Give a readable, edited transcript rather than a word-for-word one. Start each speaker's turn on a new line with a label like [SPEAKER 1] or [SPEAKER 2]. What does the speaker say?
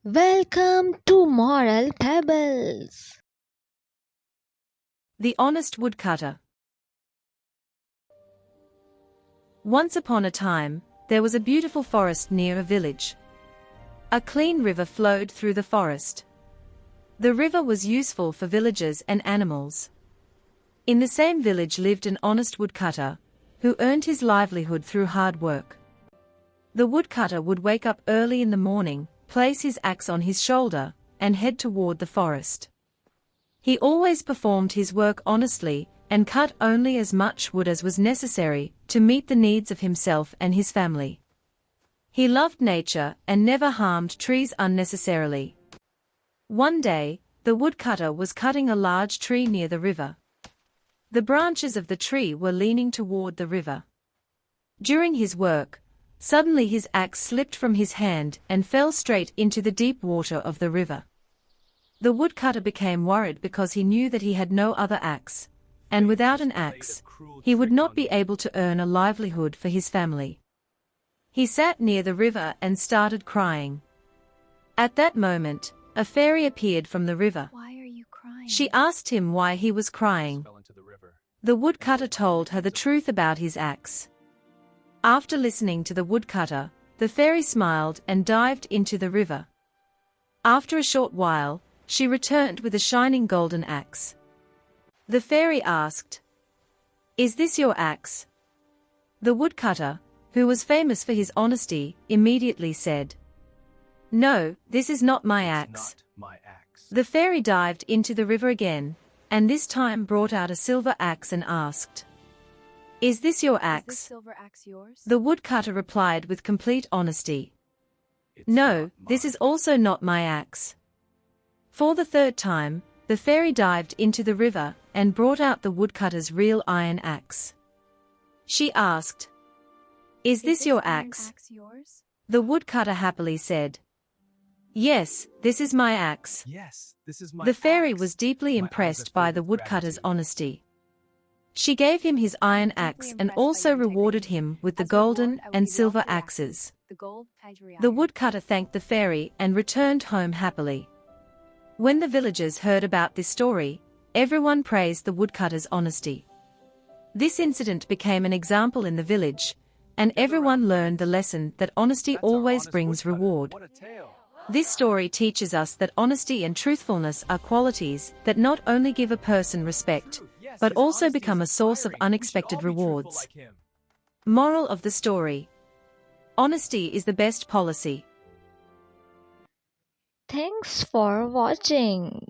[SPEAKER 1] Welcome to Moral Pebbles.
[SPEAKER 2] The Honest Woodcutter. Once upon a time, there was a beautiful forest near a village. A clean river flowed through the forest. The river was useful for villagers and animals. In the same village lived an honest woodcutter, who earned his livelihood through hard work. The woodcutter would wake up early in the morning, place his axe on his shoulder, and head toward the forest. He always performed his work honestly, and cut only as much wood as was necessary to meet the needs of himself and his family. He loved nature and never harmed trees unnecessarily. One day, the woodcutter was cutting a large tree near the river. The branches of the tree were leaning toward the river. During his work, suddenly his axe slipped from his hand and fell straight into the deep water of the river. The woodcutter became worried because he knew that he had no other axe, and without an axe, he would not be able to earn a livelihood for his family. He sat near the river and started crying. At that moment, a fairy appeared from the river.
[SPEAKER 1] Why are you crying?
[SPEAKER 2] She asked him why he was crying. The woodcutter told her the truth about his axe. After listening to the woodcutter, the fairy smiled and dived into the river. After a short while, she returned with a shining golden axe. The fairy asked, "Is this your axe?" The woodcutter, who was famous for his honesty, immediately said, "No, this is not my axe." The fairy dived into the river again, and this time brought out a silver axe and asked, "Is this your axe?"
[SPEAKER 1] Is this silver axe yours?
[SPEAKER 2] The woodcutter replied with complete honesty, "No, this is also not my axe." For the third time, the fairy dived into the river and brought out the woodcutter's real iron axe. She asked, "Is this your axe?"
[SPEAKER 1] Yours?
[SPEAKER 2] The woodcutter happily said, "Yes, this is my axe." The fairy was deeply impressed by the woodcutter's honesty. She gave him his iron axe and also rewarded him with the golden and silver axes. The woodcutter thanked the fairy and returned home happily. When the villagers heard about this story, everyone praised the woodcutter's honesty. This incident became an example in the village, and everyone learned the lesson that honesty always brings reward. This story teaches us that honesty and truthfulness are qualities that not only give a person respect, but also become a source of unexpected rewards. Moral of the story: honesty is the best policy.
[SPEAKER 1] Thanks for watching.